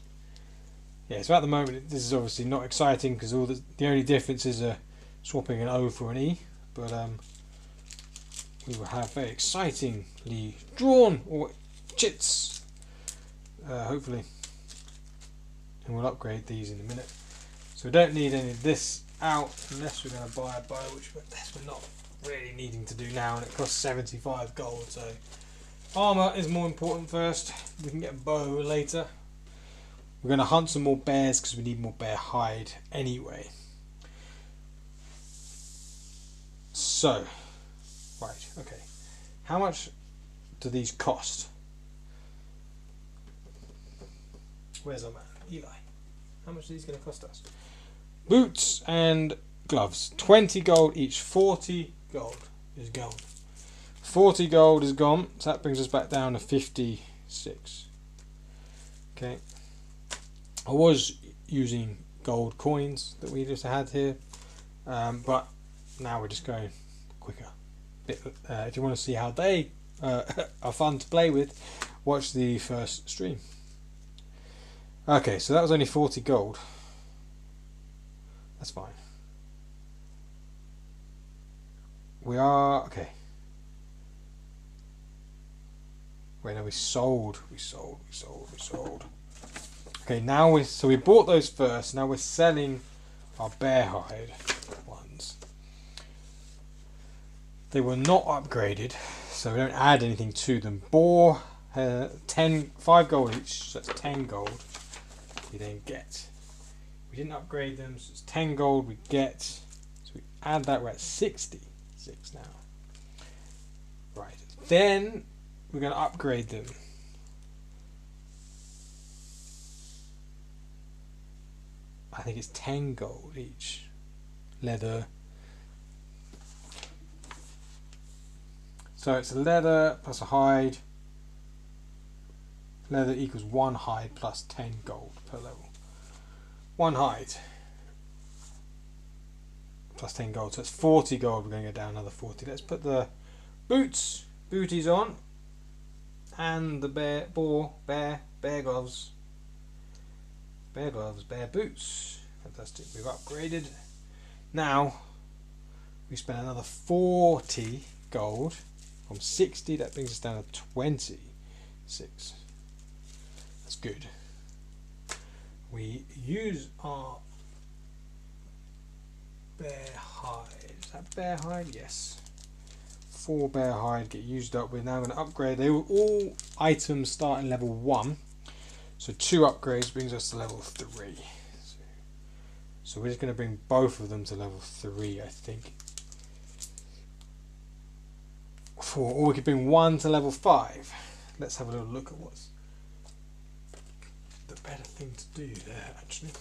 Yeah, so at the moment this is obviously not exciting because all the only differences are swapping an O for an E, but we will have very excitingly drawn or chits, hopefully, and we'll upgrade these in a minute. So we don't need any of this out unless we're going to buy a bow, which we're not really needing to do now, and it costs 75 gold, so Armour is more important first. We can get a bow later. We're going to hunt some more bears because we need more bear hide anyway. So, right, okay. How much do these cost? Where's our man? Eli. How much are these going to cost us? Boots and gloves. 20 gold each. 40 gold is gone. 40 gold is gone. So that brings us back down to 56. Okay. I was using gold coins that we just had here. But now we're just going quicker. If you want to see how they are fun to play with, watch the first stream. Okay, so that was only 40 gold. That's fine. We are okay. Wait, no, we sold. Okay, now we bought those first. Now we're selling our bear hide ones. They were not upgraded, so we don't add anything to them. Boar, 5 gold each, so that's 10 gold we then get. We didn't upgrade them, so it's 10 gold we get. So we add that, we're at 66 now. Right, then we're going to upgrade them. I think it's 10 gold each. Leather. So it's a leather plus a hide. Leather equals 1 hide plus 10 gold per level. 1 hide plus 10 gold. So it's 40 gold. We're going to go down another 40. Let's put the booties on. And the bear gloves. Bear gloves, bear boots. Fantastic. We've upgraded. Now we spend another 40 gold. From 60, that brings us down to 26. That's good. We use our bear hide. Is that bear hide? Yes. 4 bear hide get used up. We're now going to upgrade. They were all items starting level 1. So 2 upgrades brings us to level 3. So we're just going to bring both of them to level 3, I think. 4, or we could bring 1 to level 5. Let's have a little look at what's the better thing to do there, actually.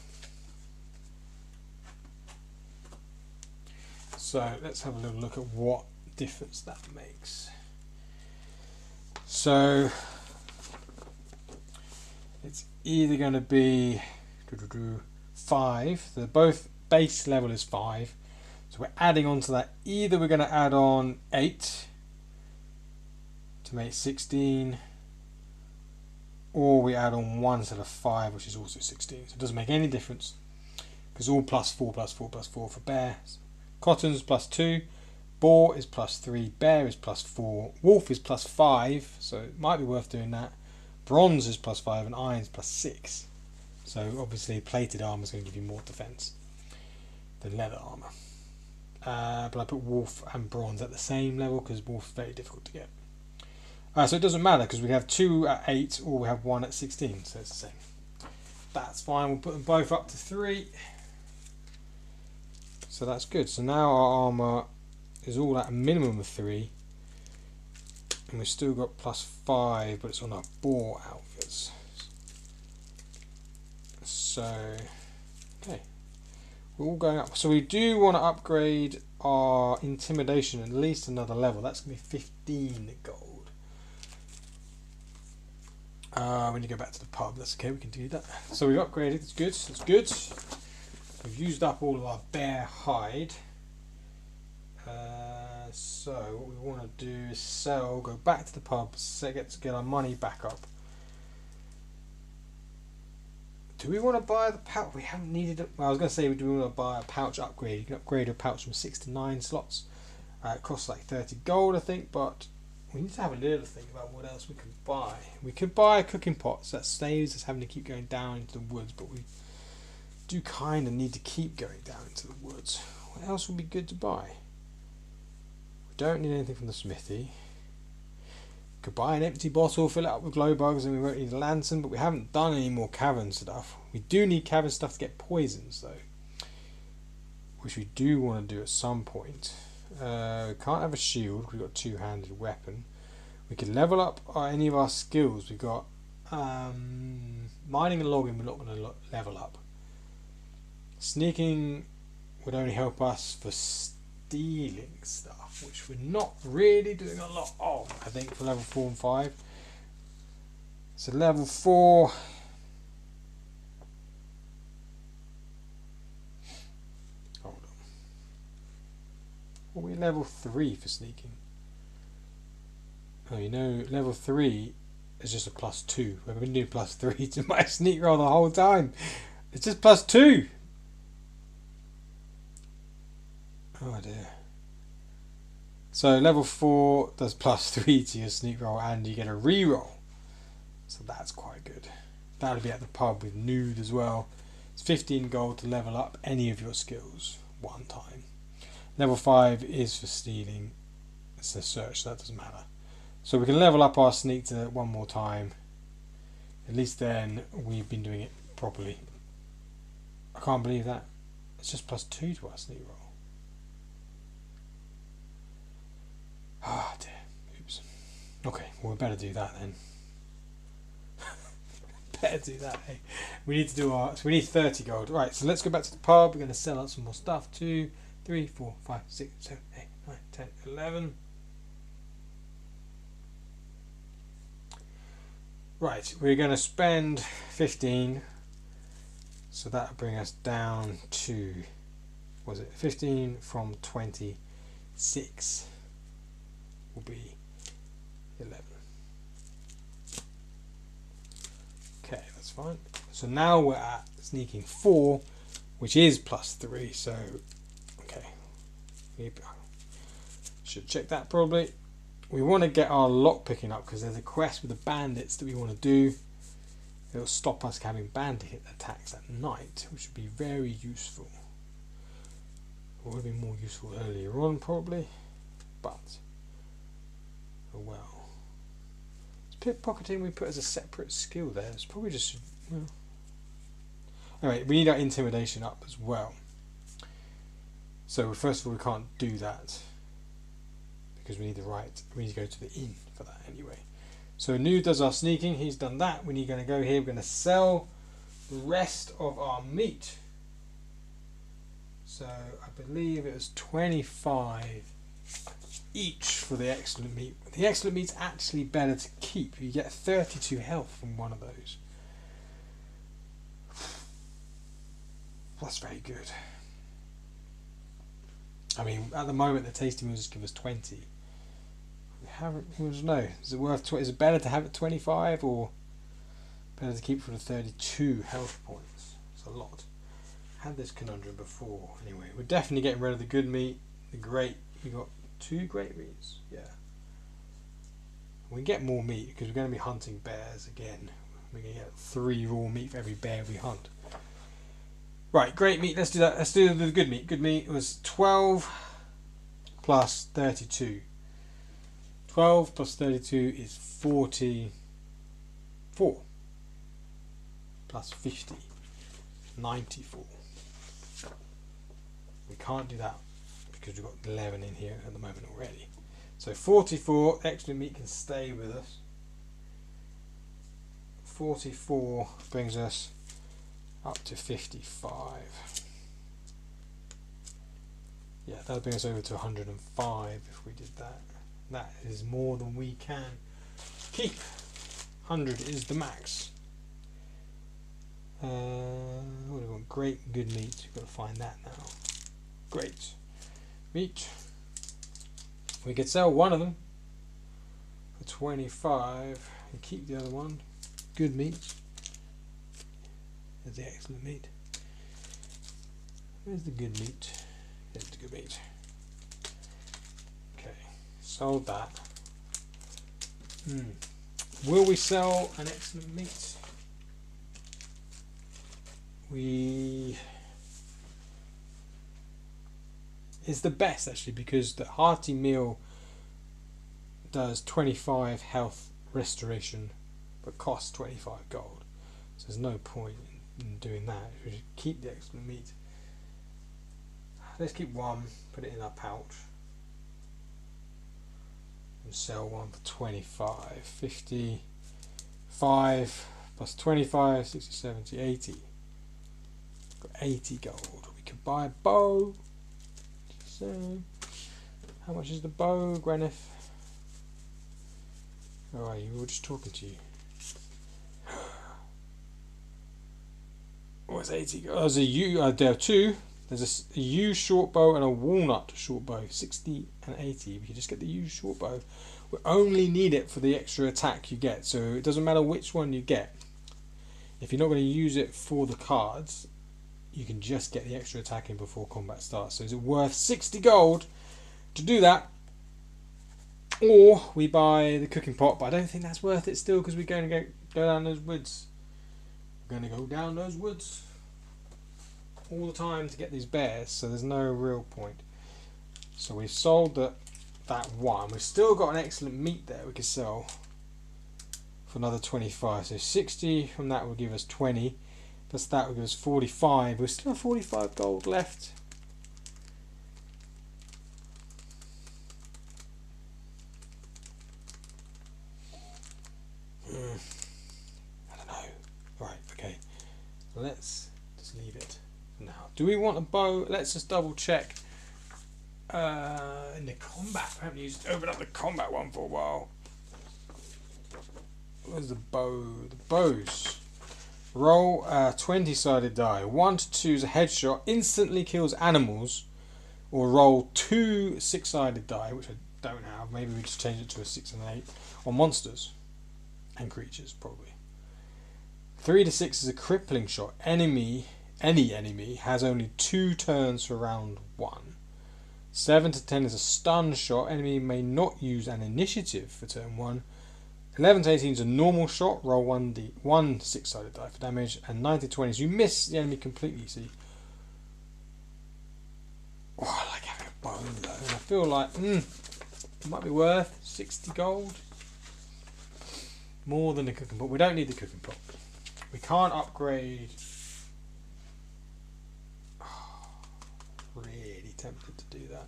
So let's have a little look at what difference that makes. So it's either going to be 5. They're both base level is 5. So we're adding on to that. Either we're going to add on 8 to make 16, or we add on 1 instead of 5, which is also 16. So it doesn't make any difference because all plus 4 plus 4 plus 4 for bear. Cotton's plus 2, boar is plus 3, bear is plus 4, wolf is plus 5, so it might be worth doing that. Bronze is plus 5 and iron's plus 6. So obviously plated armor is going to give you more defense than leather armor. But I put wolf and bronze at the same level because wolf is very difficult to get. So it doesn't matter because we have 2 at 8 or we have 1 at 16, so it's the same. That's fine, we'll put them both up to 3. So that's good. So now our armour is all at a minimum of 3. And we've still got plus 5, but it's on our boar outfits. So, okay. We're all going up. So we do want to upgrade our intimidation at least another level. That's going to be 15 gold. We need to go back to the pub. That's okay, we can do that. So we've upgraded. It's good. It's good. We've used up all of our bear hide. So what we want to do is sell, go back to the pub, get our money back up. Do we want to buy the pouch? We haven't needed it. Well, I was going to say, do we want to buy a pouch upgrade? You can upgrade a pouch from 6 to 9 slots. It costs like 30 gold, I think, but we need to have a little think about what else we can buy. We could buy a cooking pot, so that saves us having to keep going down into the woods, but we do kind of need to keep going down into the woods. What else would be good to buy? We don't need anything from the smithy. Could buy an empty bottle, fill it up with glow bugs, and we won't need a lantern. But we haven't done any more cavern stuff. We do need cavern stuff to get poisons though, which we do want to do at some point. We can't have a shield. We've got a two-handed weapon. We can level up any of our skills. We've got mining and logging. We're not going to level up. Sneaking would only help us for stealing stuff, which we're not really doing a lot of, I think, for level 4 and 5. So level 4. Hold on. Well, we're level 3 for sneaking. Oh, you know, level 3 is just a +2. We've been doing +3 to my sneak roll the whole time. It's just +2. Oh dear. So level 4 does +3 to your sneak roll, and you get a reroll. So that's quite good. That'll be at the pub with Nude as well. It's 15 gold to level up any of your skills one time. Level 5 is for stealing. It's a search, so that doesn't matter. So we can level up our sneak to one more time. At least then we've been doing it properly. I can't believe that. It's just +2 to our sneak roll. Ah, dear. Oops. Okay, well we better do that then. Better do that, eh? We need to do our... So we need 30 gold. Right, so let's go back to the pub. We're going to sell out some more stuff. 2, 3, 4, 5, 6, 7, 8, 9, 10, 11. Right, we're going to spend 15. So that'll bring us down to... Was it 15 from 26? Will be 11. Okay, that's fine. So now we're at sneaking 4, which is +3. So, okay, should check that probably. We want to get our lock picking up because there's a quest with the bandits that we want to do. It'll stop us having bandit attacks at night, which would be very useful. It would have been more useful earlier on probably, but oh well. It's pickpocketing we put as a separate skill there. It's probably just... Well. Anyway, we need our intimidation up as well. So first of all, we can't do that because we need the right. We need to go to the inn for that anyway. So New does our sneaking. He's done that. We're going to go here. We're going to sell the rest of our meat. So I believe it was 25 each for the excellent meat. The excellent meat's actually better to keep. You get 32 health from one of those. That's very good. I mean, at the moment the tasty meals just give us 20. We haven't. I don't know. Is it worth? Is it better to have it 25 or better to keep for the 32 health points? It's a lot. Had this conundrum before. Anyway, we're definitely getting rid of the good meat, the great. We got 2 great meats. Yeah. We get more meat because we're going to be hunting bears again. We're going to get 3 raw meat for every bear we hunt. Right, great meat. Let's do that. Let's do the good meat. Good meat was 12 plus 32. 12 plus 32 is 44. Plus 50. 94. We can't do that because we've got 11 in here at the moment already. So 44, excellent meat can stay with us. 44 brings us up to 55. Yeah, that'll bring us over to 105 if we did that. That is more than we can keep. 100 is the max. What do we want? Great, good meat. We've got to find that now. Great meat. We could sell one of them for 25 and keep the other one. Good meat. There's the excellent meat. Where's the good meat? Here's the good meat. Okay, sold that. Will we sell an excellent meat? It's the best actually because the hearty meal does 25 health restoration, but costs 25 gold. So there's no point in doing that. We should keep the excellent meat. Let's keep one, put it in our pouch, and sell one for 25. 55 plus 25, 60, 70, 80. Got 80 gold. We could buy a bow. So, how much is the bow, Gwyneth? Where are you? We were just talking to you. What's 80? Oh, there's a U. There are two. There's a U short bow and a walnut short bow. 60 and 80. We can just get the U short bow. We only need it for the extra attack you get. So it doesn't matter which one you get. If you're not going to use it for the cards, you can just get the extra attack in before combat starts. So is it worth 60 gold to do that? Or we buy the cooking pot, but I don't think that's worth it still because we're going to go down those woods. We're going to go down those woods all the time to get these bears, so there's no real point. So we've sold that one. We've still got an excellent meat there we could sell for another 25. So 60 from that will give us 20. Plus that will give us 45. We still have 45 gold left. I don't know. Right, okay. Let's just leave it for now. Do we want a bow? Let's just double check. In the combat, I haven't opened up the combat one for a while. Where's the bow? The bows. Roll a 20-sided die. 1 to 2 is a headshot, instantly kills animals, or roll 2 6-sided die, which I don't have. Maybe we just change it to a 6 and an 8 on monsters and creatures, probably. 3 to 6 is a crippling shot. Any enemy has only 2 turns for round 1. 7 to 10 is a stun shot. Enemy may not use an initiative for turn 1. 11 to 18 is a normal shot. Roll 1 6-sided die for damage. And 9 to 20 is you miss the enemy completely. See. Oh, I like having a bow though. And I feel like it might be worth 60 gold. More than the cooking pot. We don't need the cooking pot. We can't upgrade. Oh, really tempted to do that.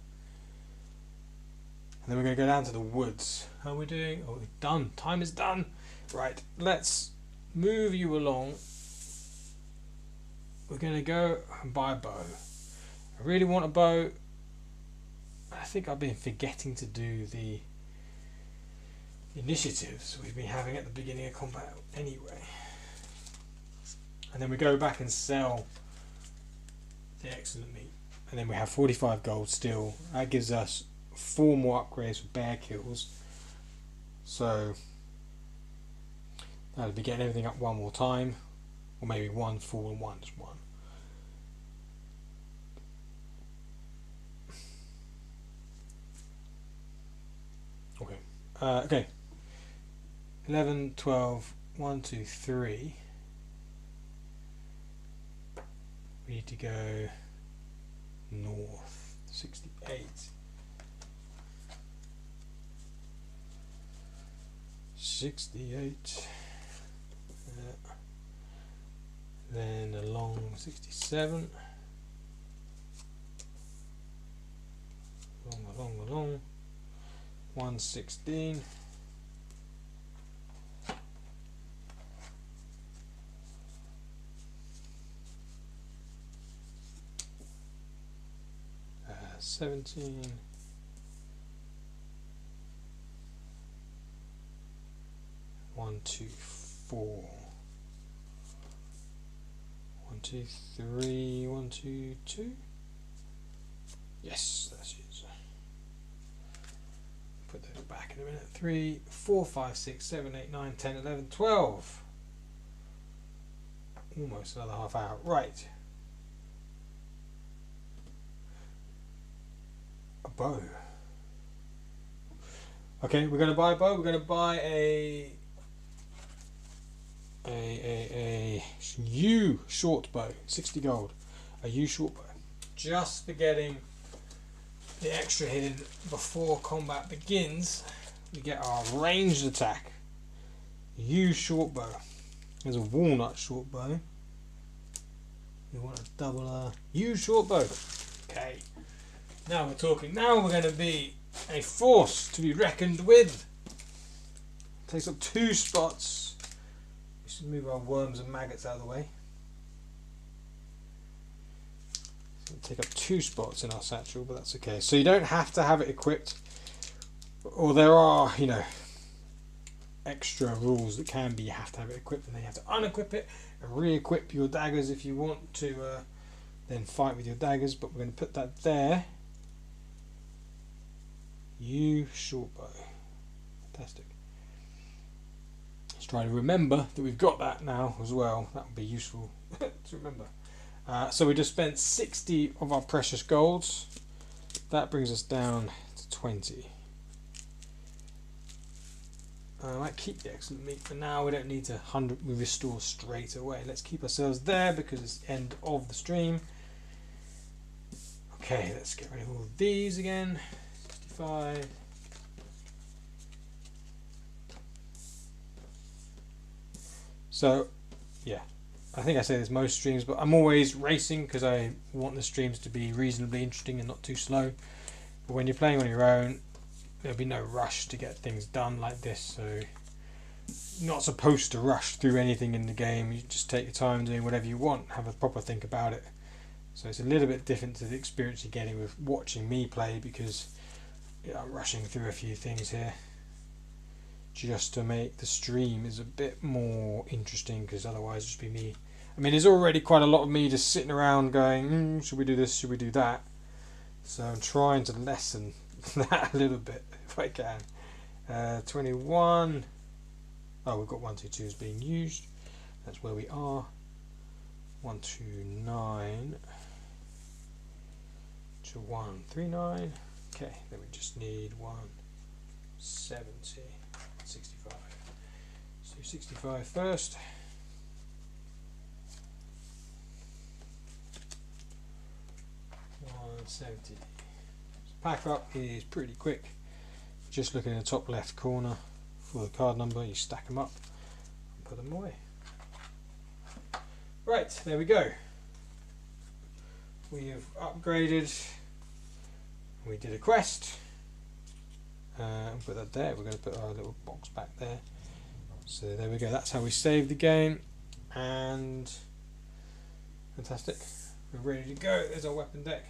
And then we're going to go down to the woods. How are we doing? Oh, we're done. Time is done. Right, let's move you along. We're going to go and buy a bow. I really want a bow. I think I've been forgetting to do the initiatives we've been having at the beginning of combat anyway. And then we go back and sell the excellent meat. And then we have 45 gold still. That gives us 4 more upgrades for bear kills. So that'll be getting everything up 1 more time. Or maybe 1, 4 and 1, just 1. Okay. Okay. 11, 12, 1, 2, 3. We need to go north. 68. 68. Then along 67. Along. 116. Uh, 17. 1, 2, 4. 1, 2, 3. 1, 2, 2. Yes, that's it. Put those back in a minute. 3, 4, 5, 6, 7, 8, 9, 10, 11, 12. Almost another half hour. Right. A bow. Okay, we're going to buy a bow. We're going to buy a U short bow. 60 gold. A U short bow. Just for getting the extra hidden before combat begins. we get our ranged attack. Use short bow. There's a walnut short bow. You want a double use short bow. Okay. Now we're talking. Now we're going to be a force to be reckoned with. Takes up 2 spots. We should move our worms and maggots out of the way. So it'll take up 2 spots in our satchel, but that's okay. So you don't have to have it equipped, or there are, you know, extra rules that can be you have to have it equipped, and then you have to unequip it and re-equip your daggers if you want to then fight with your daggers. But we're going to put that there. You short bow. Fantastic. Let's try to remember that we've got that now as well. That would be useful to remember. So we just spent 60 of our precious golds. That brings us down to 20. I might keep the excellent meat for now. We don't need to 100 we restore straight away. Let's keep ourselves there because it's the end of the stream. Okay, let's get rid of all of these again. 65. So, yeah, I think I say this most streams, but I'm always racing because I want the streams to be reasonably interesting and not too slow. But when you're playing on your own, there'll be no rush to get things done like this. So, you're not supposed to rush through anything in the game. You just take your time doing whatever you want, have a proper think about it. So it's a little bit different to the experience you're getting with watching me play, because I'm rushing through a few things here just to make the stream is a bit more interesting, because otherwise it'd just be me. I mean, there's already quite a lot of me just sitting around going, should we do this, should we do that? So I'm trying to lessen that a little bit if I can. 21. Oh, we've got 122 being used. That's where we are. 129 to 139. Okay, then we just need 170. 65. Let's do 65 first. $170. Pack up is pretty quick. Just look in the top left corner for the card number, you stack them up and put them away. Right, there we go. We have upgraded. We did a quest. Put that there. We're going to put our little box back there. So there we go. That's how we save the game. And fantastic. We're ready to go. There's our weapon deck.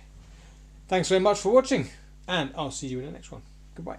Thanks very much for watching, and I'll see you in the next one. Goodbye.